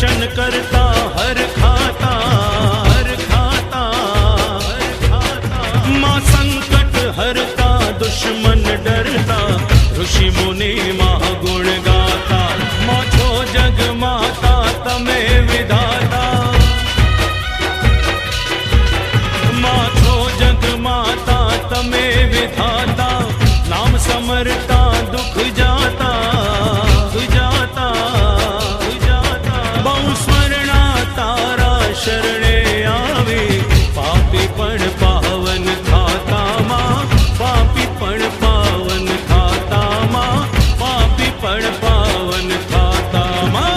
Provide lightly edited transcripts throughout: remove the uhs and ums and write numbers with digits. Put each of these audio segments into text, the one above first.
दर्शन करता हर खाता, हर खाता, हर खाता। माँ संकट हरता दुश्मन डरता, ऋषि मुनि माँ गुण गाता। माँ छो जग माता तमे विधाता, माँ छो जग माता तमे विधाता। नाम समरता दुख जाता, जाता, जाता। बहु स्मरणा तारा शरणे आवे, पापी पण पावन थाता। माँ पापी पण पावन थाता, माँ पापी पण पावन थाता। माँ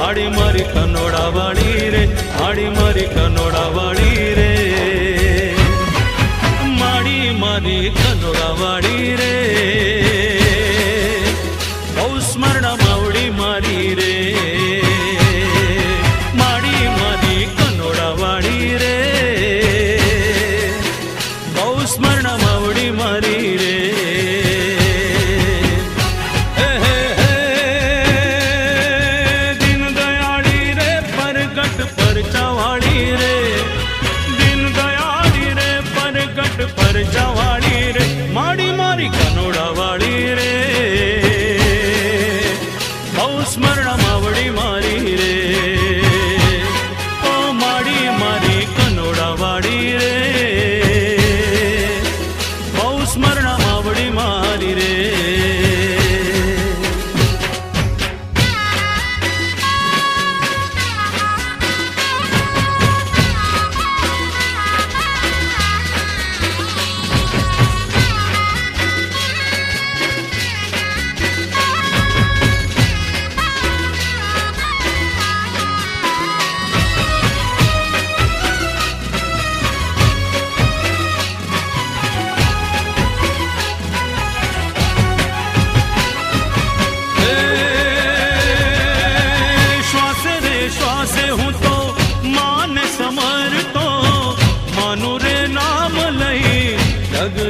आड़ी मारी कनोड़ा वाली रे, आड़ी मारी कनोड़ा वाली रे। माड़ी मारी कनोड़ा वाली रे, बहु स्मरण मावड़ी मारी रे। माड़ी मारी कनोड़ा वाली रे, बहु स्मरण मावड़ी मारी रे। परचावाड़ी रे, माड़ी मारी कनोड़ा वाली रे, बहु स्मरण मावड़ी मारी रे। ओ माड़ी मारी कनोड़ा वाड़ी रे, बहु स्मरण मावड़ी मारी रे।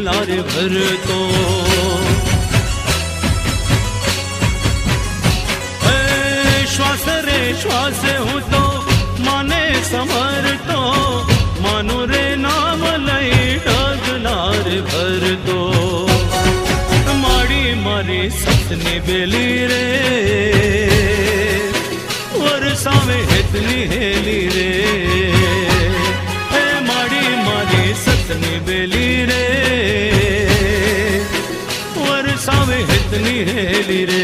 लारे भर तो श्वास रे श्वास हूँ तो माने समर तो, मानो रे नाम लई डगलार भर तो। माड़ी मारी सतनी बेली रे, वर्षा में हितनी हेली रे। माड़ी मारी सतनी बेली रे, सावे हितनी हेली रे।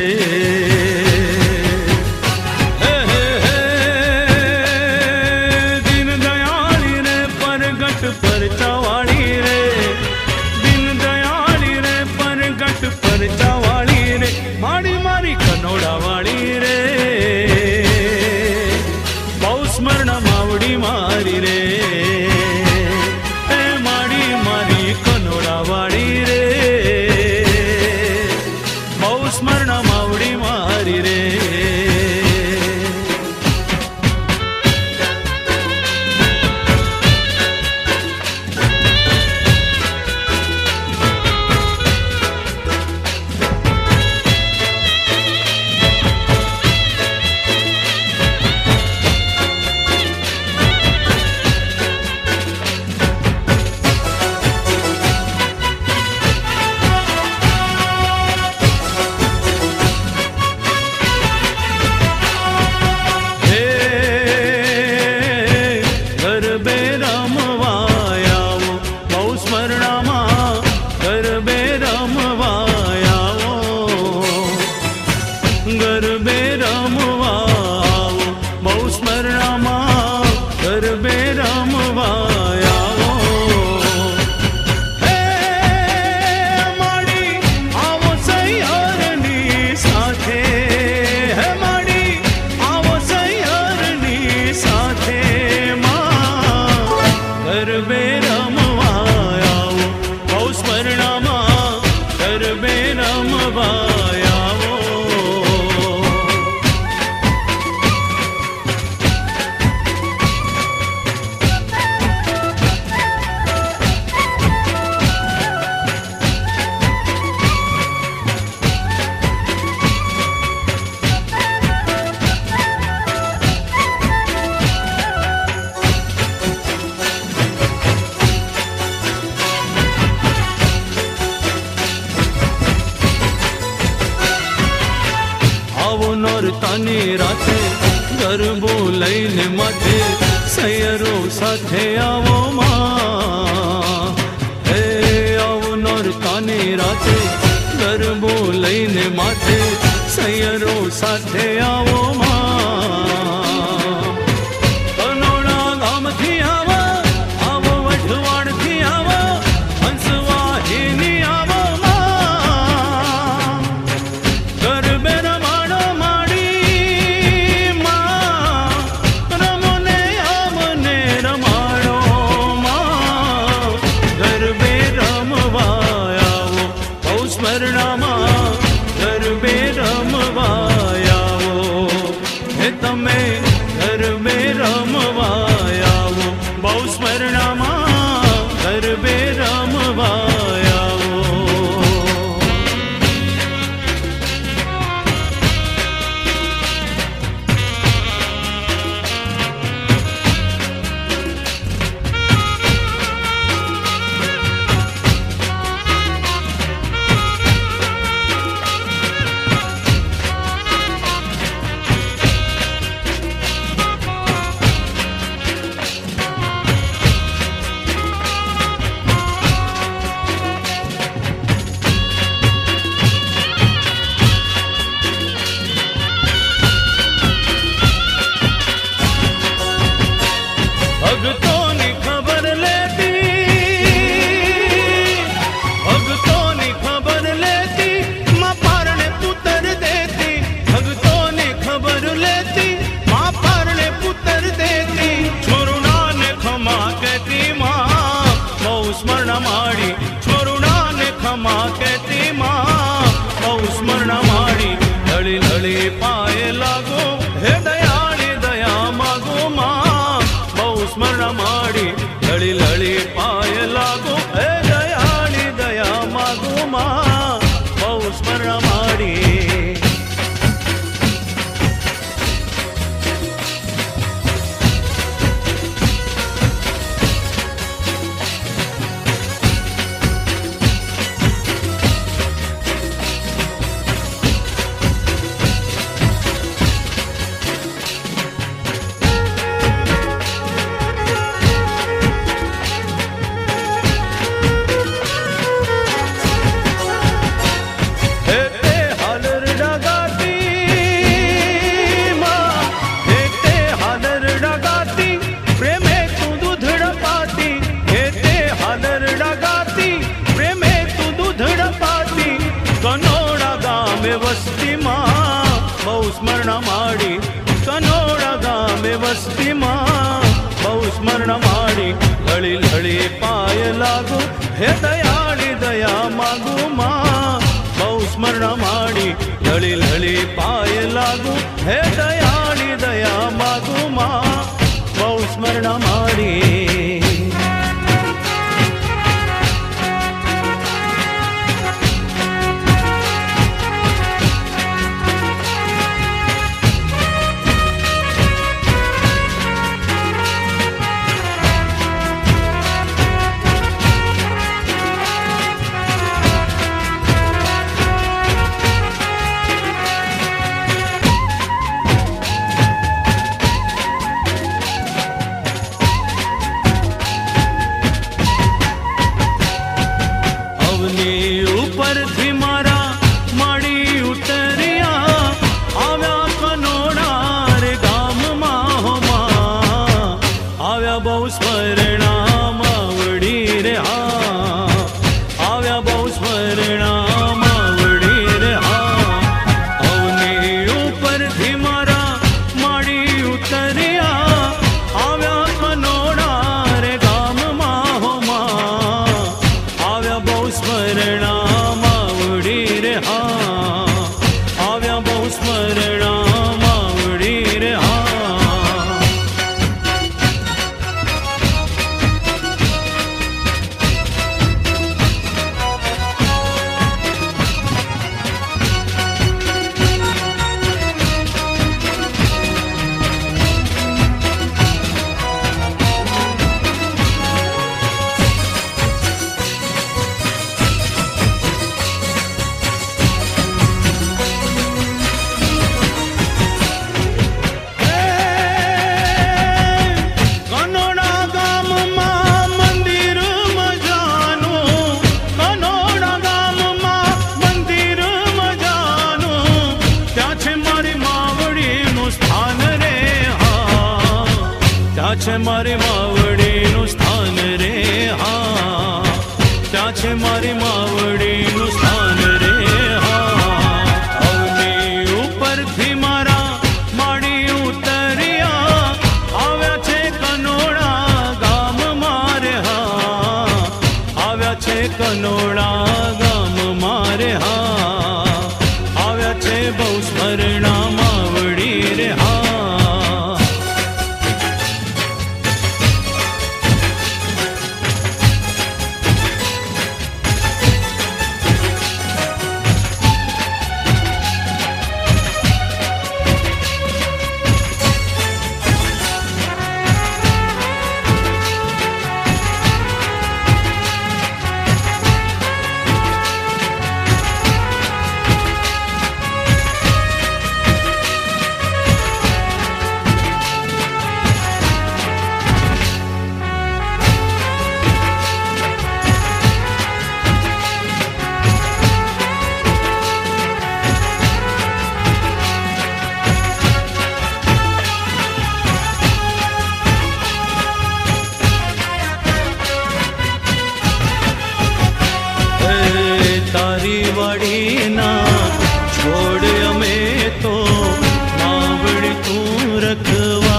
दीन दयाली रे परगट परचावाड़ी रे, दीन दयाली रे परगट परचावाड़ी रे। माड़ी मारी कनोड़ा वाली रे, बहु स्मरण मावड़ी मारी रे। माड़ी मारी कनोड़ा वाली रे, स्मरण मावड़ी मारी रे। નોરતાની રાતે ગરબો લઈને માથે સૈયરો સાથે આવો માં હે આવો નોરતાની રાતે ગરબો લઈને માથે સૈયરો સાથે આવો માં કનોડા ગામથી આવો આવો વઢવાણથી આવો હંસવાહીની આવો માં ગરબે રમાડો માડી માં રમોને અમને રમાડો માં ગરબે રમવા આવો બહુ સ્મરણામાં ગરબે રમવા આવો હે તમે ગરબે રમવા આવો બહુ સ્મરણામાં ગરબે રમવા આવો ભગતોની ખબર લેતી માં પારણે પુત્ર દેતી ભગતોની ખબર લેતી માં પારણે પુત્ર દેતી છોરુણાને ખમા કહેતી માં બહુ સ્મરણ માડી છોરુણાને ખમા કહેતી માં બહુ સ્મરણ માડી લળી લળી પાયે લાગો હે દયાળી દયા માગો માં બહુ સ્મરણ માડી લળી લળી પાય લાગો હે દયાળી દયા માગો માં બહુ સ્મરણ માડી વસ્તીમાં બહુ સ્મરણ માડી કનોડા ગામે વસ્તીમાં બહુ સ્મરણ માડી લળી લળી પાય લાગુ હે દયાળી દયા માગુ માં બહુ સ્મરણ માડી લળી લળી પાય લાગુ હે દયાળી દયા માગુ માં બહુ સ્મરણ માડી ઉપરથી મારા માડી ઉતર્યા આવ્યા કનોડા રે ગામમાં હો માં આવ્યા બહુ સ્મરણામાં વળી રે હા આવ્યા બહુ સ્મરણામાં વળી રે હા અવની ઉપરથી મારા માડી ઉતર્યા આવ્યા કનોડા રે ગામમાં હો માં આવ્યા બહુ સ્મરણામાં વળી રે હા આવ્યા બહુ સ્મરણામાં વળી રે હા છે મારી માવડીનું સ્થાન રે હા, ત્યાં છે મારી માવડીનું સ્થાન રે હા. અવની ઉપરથી મારા માડી ઉતર્યા, આવ્યા છે કનોડા ગામ મારે હા, આવ્યા છે કનોડા ગામ મારે હા, આવ્યા છે બહુ સ્મરણા માવડી રે હા. તારી વાડીના છોડ અમે તો માવડી તું રખવા,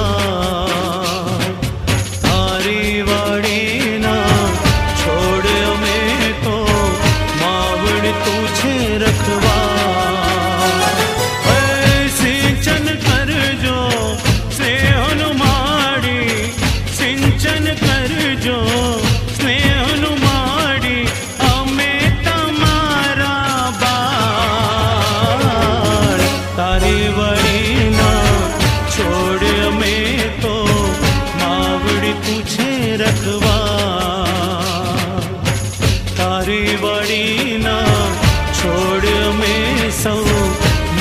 તારી વાડીના છોડ અમે તો માવડી તું છે રખવા. સિંચન કરજો સ્નેહનું માડી, સિંચન કરજો સ્નેહનું માડી, અમે તારી વડીના છોડ અમે તો માવડી તું છે રખવા, તારી વડીના છોડ અમે સૌ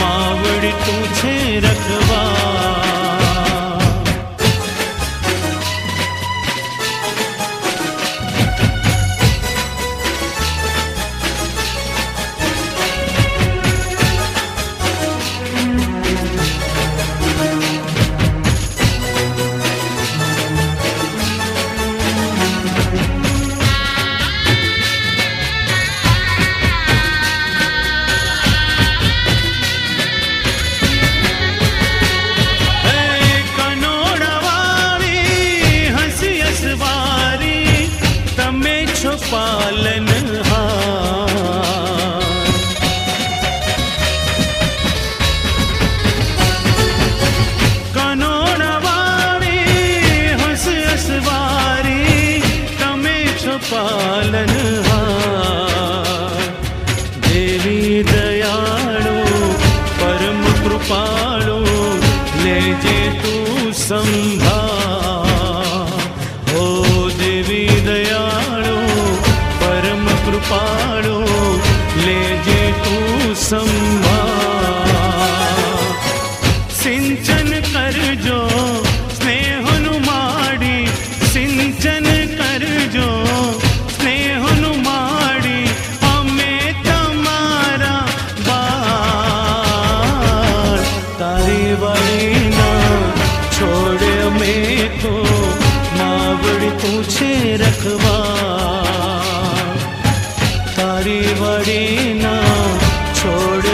માવડી તું છે રખવા. પાલનહાર કનોડાવાળી હસ હસવારી, તમે છો પાલનહાર. દેવી દયાળુ પરમ કૃપાળુ, લેજે તું સંભાળ. ઓ દેવી દયાળુ પરમ કૃપાળુ, લેજે તું સંભાળ. સિંચન કરજો સ્નેહનું માડી, સિંચન કરજો સ્નેહનું માડી, અમે તમારા બાળ. તારી વાડીના છોડ અમે તો માવડી તું છે રખવા, તારી વડીના છોડ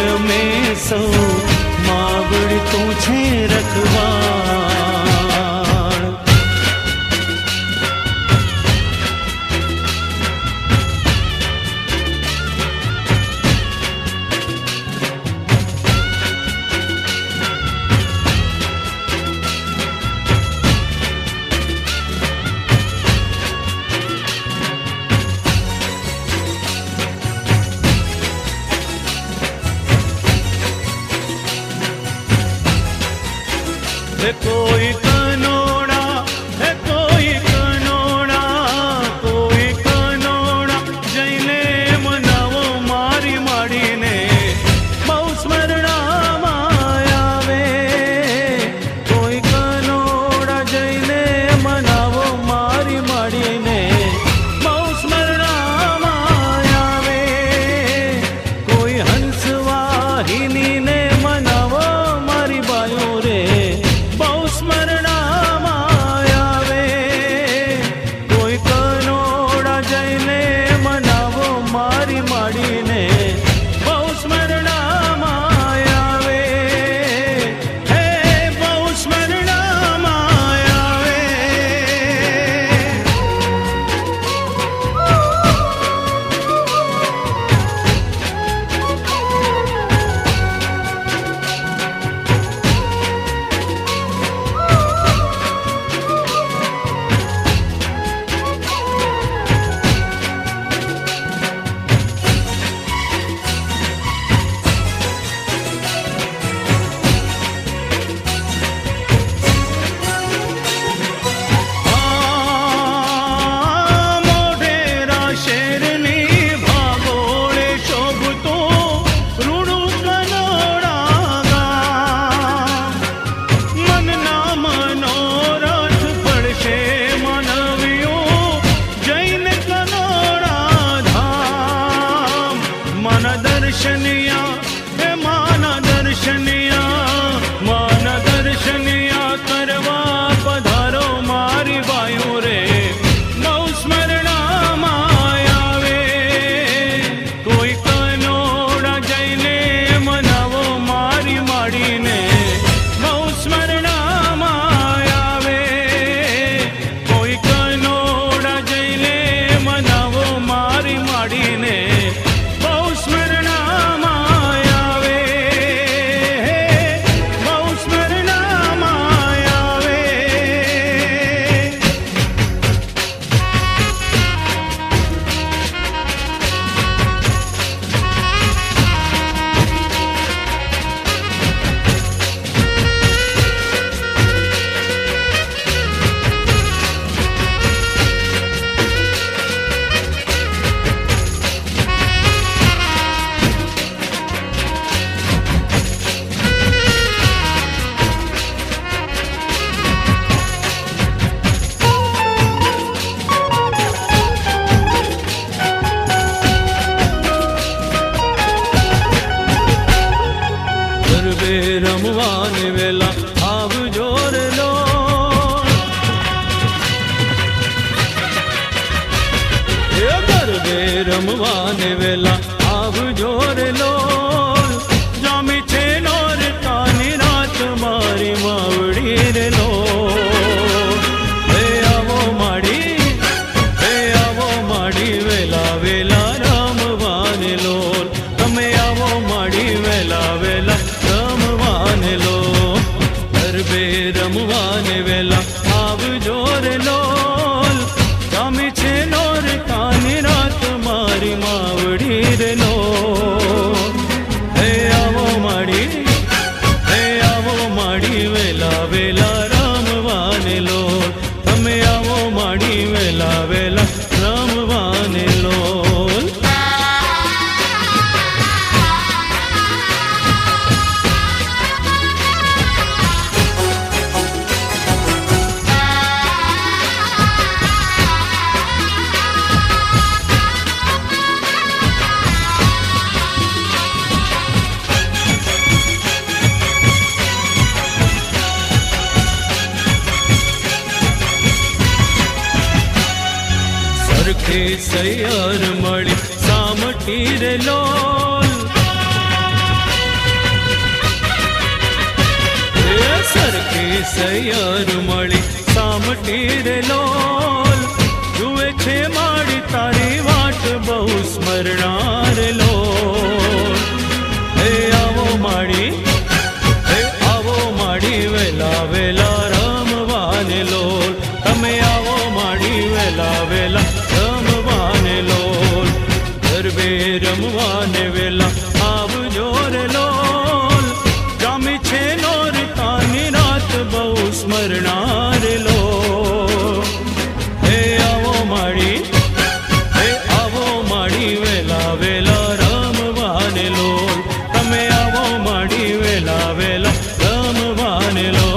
દર્શનિયા હે માના દર્શનિયા, માના દર્શનિયા કરવા પધારો મારી બાયું રે, બહુ સ્મરણામાં આવે. કોઈ કનોડા જઈને મનાવો મારી માડીને, બહુ સ્મરણામાં આવે. કોઈ કનોડા જઈને મનાવો મારી માડીને, બહુ સ્મરણામાં આવે, બહુ સ્મરણામાં આવે. ગરબે રમવાની વેલા આવજો રે લો, એ ગરબે રમવાની વેલા આવજો રે લો. જામી છે નોર તાની રાત મારી માવડી રે લો. હે આવો માડી, હે આવો માડી વેલા વેલા રમવાને લો. તમે આવો માડી વેલા વેલા રમવાને લો. ગરબે રમવાને વેલા આવજો રે લોલ. જામી છે નોર કાની રાત મારી માવડી રે લો. હે આવો માડી, હે આવો માડી વેલા વેલા રમવાને લો. તમે આવો માડી વેલા વેલા રમવાને લો. સરખી સૈયર મળી સામટી રે લોલ. એ સરખી સૈયર મળી સામટી રે લોલ. જુએ છે માડી તારી વાટ બહુ સ્મરણા રે લોલ. હે આવો માડી, હે આવો માડી વેલા વેલા રમવાને લોલ. તમે આવો માડી વેલા વેલા રમવાને લોલ. ગરબે રમવાને વેલા આવજો રે લોલ. જામી છે નોર તાની રાત બહુ સ્મરણા રે લોલ. હે આવો માડી, હે આવો માડી વેલા વેલા રમવાને લોલ. તમે આવો માડી વેલા વેલા રમવાને લોલ.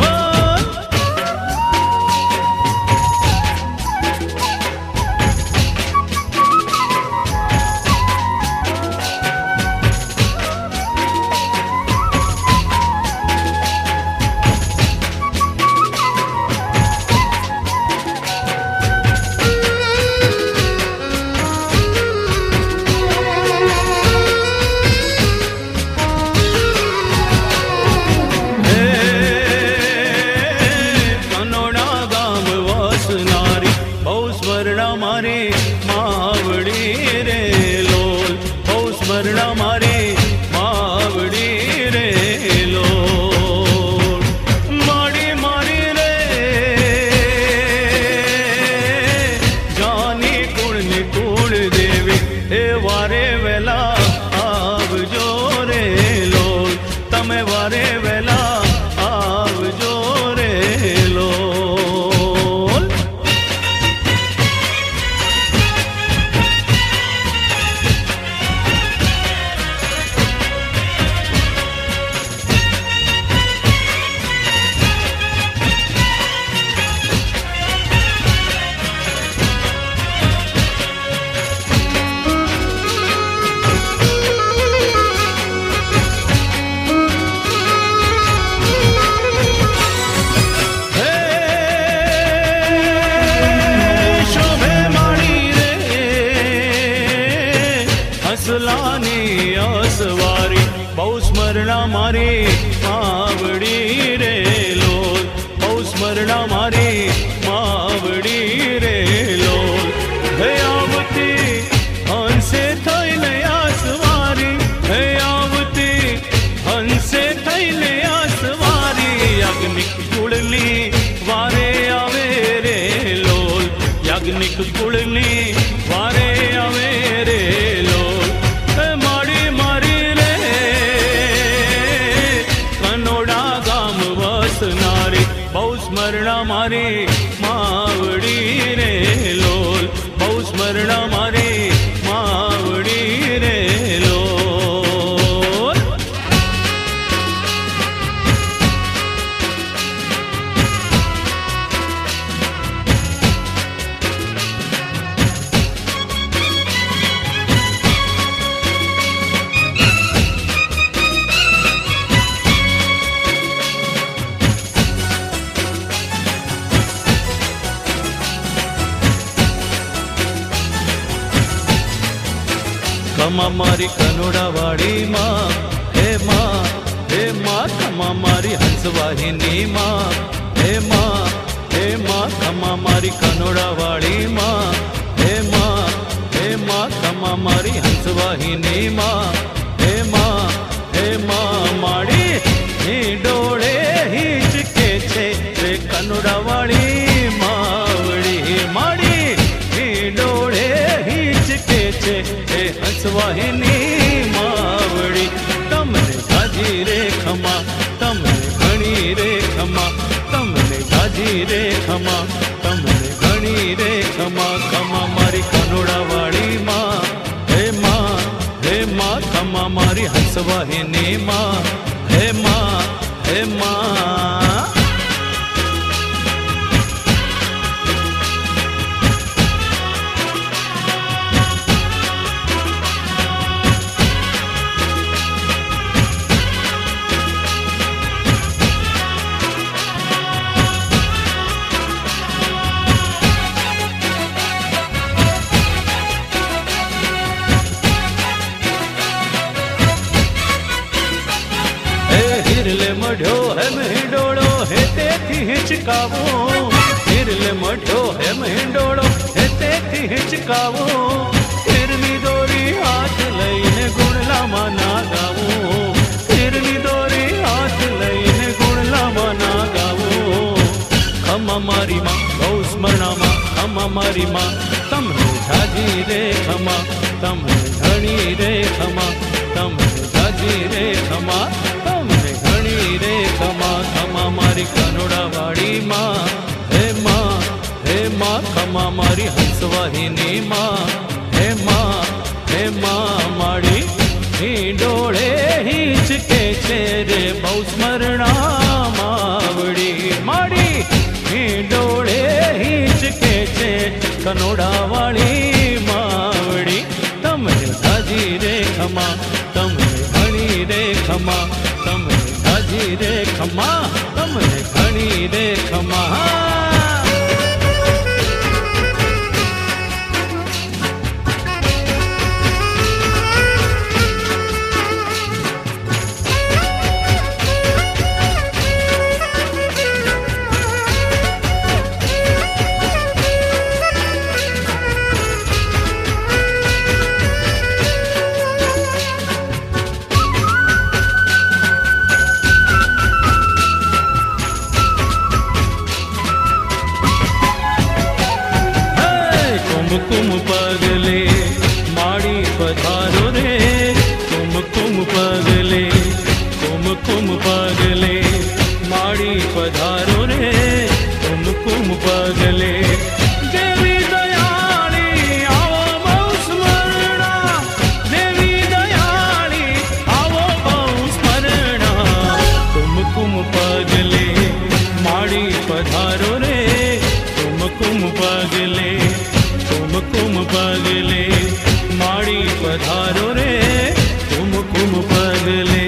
વસલાની અસવારી બહુ સ્મરણા મારી માવડી રે લોલ બહુ સ્મરણા મારી માવડી રે લોલ હે આવતી હંસે થઈને આસવારી હે આવતી હંસે થઈને આસવારી યાજ્ઞિક કુળની વારે આવે રે લોલ યાજ્ઞિક કુળની વારે આવે રે લોલ માડી મારી રે કનોડા ગામ વસનારી બહુ સ્મરણા મારી માવડી રે લોલ બહુ સ્મરણા મારી માવડી રે લોલ ખમા મારી કનોડા વાળી માં હે માં ખમા મારી હંસવાહિની માં હે માં ખમા મારી કનોડા વાળી માં હે માં ખમા મારી હંસવાહિની માં હે માં માડી ડોળે હિચકે છે રે કનોડા વાળી માવડી માડી ડોળે હિચકે છે હે હંસવાહિની માવડી તમને ગાજી રે ખમા તમને ઘણી રે ખમા તમને ગાજી રે ખમા તમને ઘણી રે ખમા ખમા મારી કનોડા વાળી માં હે માં ખમા મારી હંસવાહિની માં હે માં હિરલે મઢ્યો હેમ હિંડોળો હે તેથી હિંચકાવો હિરલે મઢ્યો હેમ હિંડોળો હે તેથી હિંચકાવો હિરની દોરી હાથ લઈને ગુણલામાં ના ગાવો હિરની દોરી હાથ લઈને ગુણલામાં ના ગાવો ખમા મારી માં બહુ સ્મરણામાં ખમા મારી માં તમને જાજી રે ખમા તમને ઘણી રે ખમા તમને જાજી રે ખમા તમને ઘણી રે ખમા ખમા મારી કનોડા વાળી માં હે માં ખમા મારી હંસવાહિની માં હે માં માડી હિંડોળે હિંચકે છે રે બહુ સ્મરણા માવડી માડી હિંડોળે હિંચકે છે કનોડા વાળી માવડી તમને જાજી રે ખમા તમને ઘણી રે ખમા તમને જાજી રે ખમા તમને ઘણી રે ખમા કુમકુમ પગલે માડી પધારો રે કુમકુમ પગલે કુમકુમ પગલે માડી પધારો રે કુમકુમ પગલે દેવી દયાળી આવો બહુ સ્મરણા દેવી દયાળી આવો બહુ સ્મરણા કુમકુમ પગલે માડી પધારો રે કુમકુમ પગલે કુમકુમ પગલે માડી પધારો રે કુમકુમ પગલે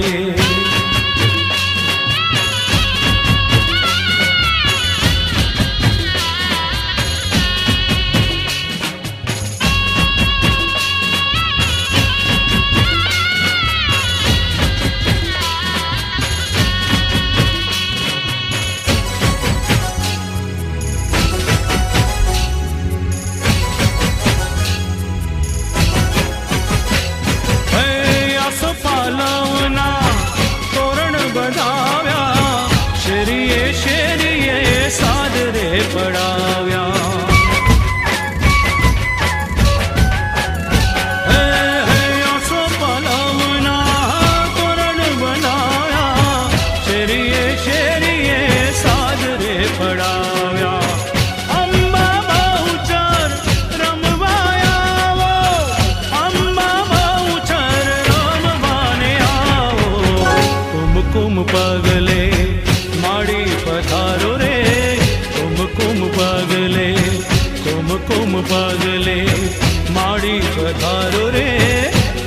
पधारो रे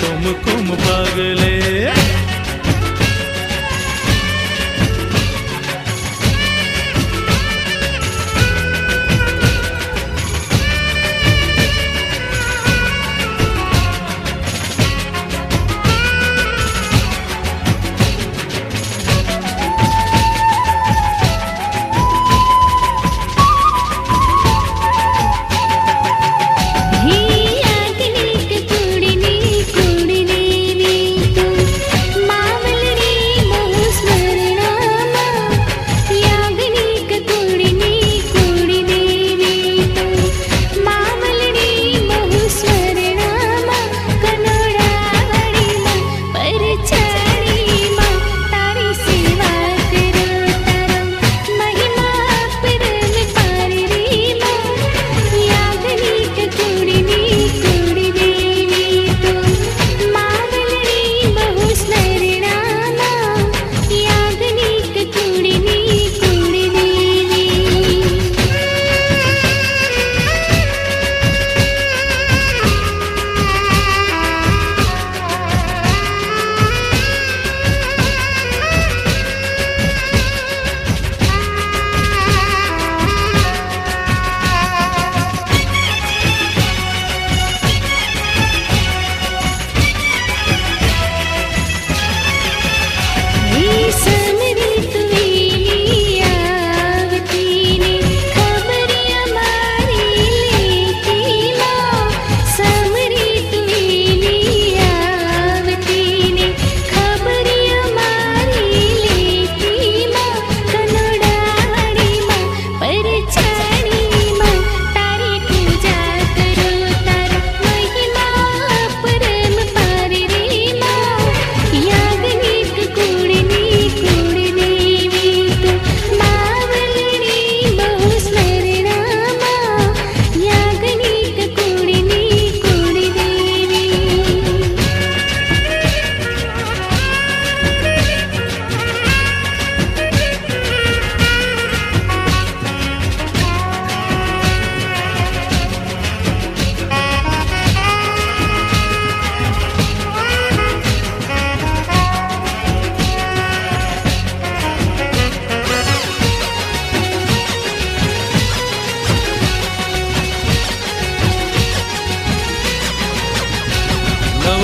तुम कुम पगले।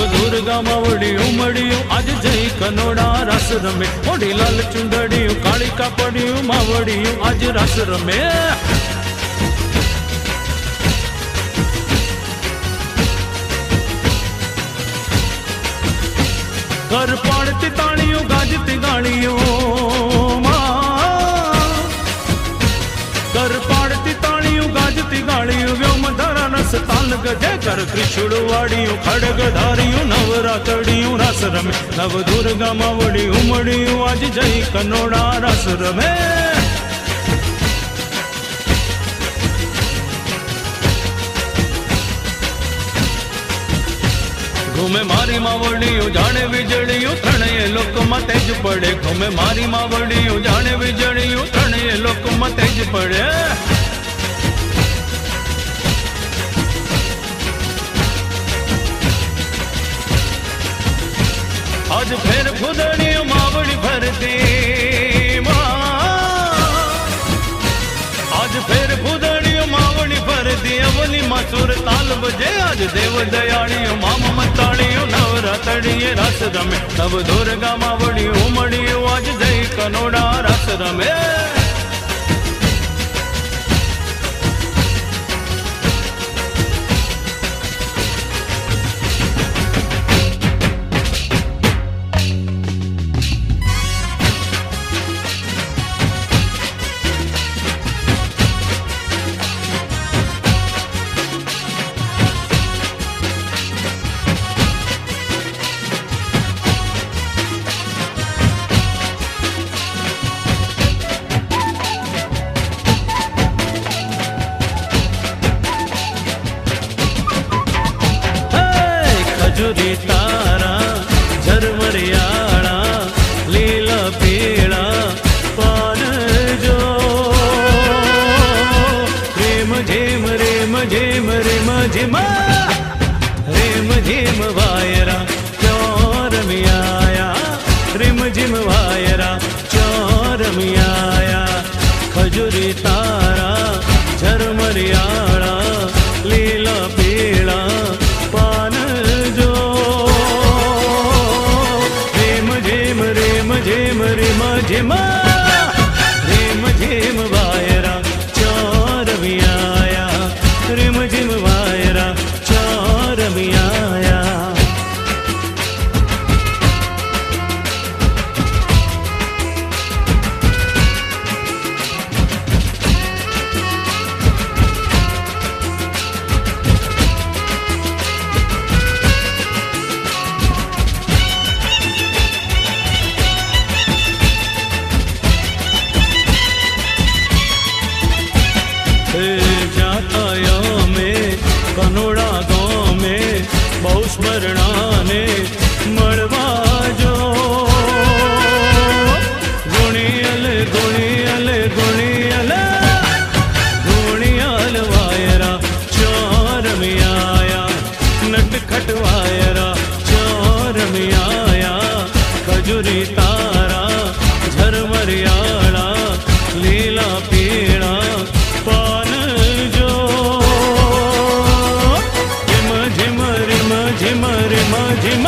दुर्गा मावड़ी उमड़ियों आज जई कनोड़ा रस रमे। मोड़ी लाल चुंदड़ियों काली कापड़ियों मावड़ियों आज रस रमे। घर पाड़ती ताड़ियों गाजती गाड़ियों घर पाड़ती ताड़ियों गाजती गाड़ियों व्योम धरा नस ताल गजे कर कृष्ण वाड़ियों खड़ग धारियों नवरातड़ियों रस रमे। नव दुर्गा मावड़ी उमड़ियों आज जई कनोड़ा रस रमे। घूमे मारी मावड़ियों जाने विजड़ियों त्रणय लोक में तेज पड़े। घूमे मारी मावड़ियों जाने विजड़ियों त्रणय लोक में तेज पड़े। आज फिर खुदड़ियों मावड़ी भरती आज फिर खुदड़ियों मावड़ी भरती अवली मासुर ताल बजे। आज देव दयाड़ियों माम मताड़ियों नवरातड़िये रस रमे। नव दुर्गा मावड़ी उमड़ियों आज जई कनोड़ा रस रमे। झिम वायरा चोर मियाया, रिम झिम वायरा चोर मियाया। खजुरी तारा झरमरियाळा लीला पीळा पान जो। रिम झिम रिम झिम रिम झिम, रिम झिम वायरा चोर मियाया, रिम झिम वायरा चोर मियाया। जाताया में कनोड़ा गाँव में बहु स्मरणा ने मड़वा जो। गुणियल गुणियल गुणियल गुणियल वायरा चोर मियाया, नटखट वायरा चोर मियाया। खजुरी तारा झरमरियाळा लीला पीड़ा पान जो। रिम झिम रिम झिम रिम झिम